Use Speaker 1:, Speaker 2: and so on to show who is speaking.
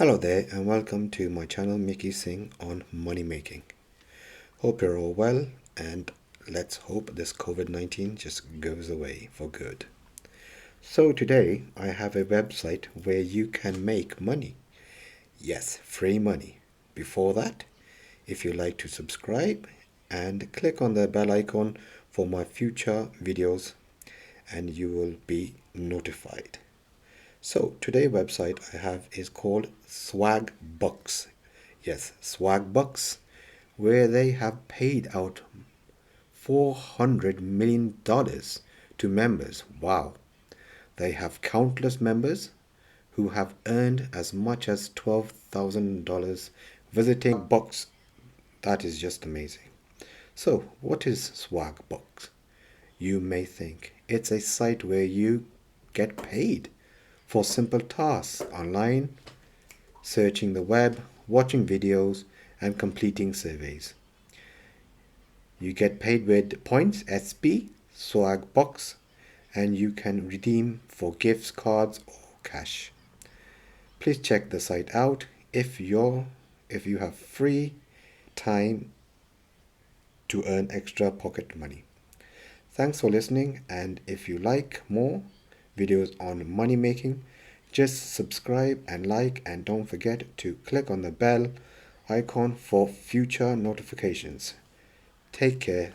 Speaker 1: Hello there and welcome to my channel Mickey Singh on money making. Hope you're all well and let's hope this COVID-19 just goes away for good. So today I have a website where you can make money. Yes, free money. Before that, if you like to subscribe and click on the bell icon for my future videos and you will be notified. So today's website I have is called Swagbucks. Yes, Swagbucks, where they have paid out $400 million to members. Wow. They have countless members who have earned as much as $12,000 visiting Bucks. That is just amazing. So, what is Swagbucks? You may think it's a site where you get paid for simple tasks online, searching the web, watching videos, and completing surveys. You get paid with points, SP, Swagbucks, and you can redeem for gifts, cards, or cash. Please check the site out if you have free time to earn extra pocket money. Thanks for listening, and if you like more videos on money making, just subscribe and like, and don't forget to click on the bell icon for future notifications. Take care.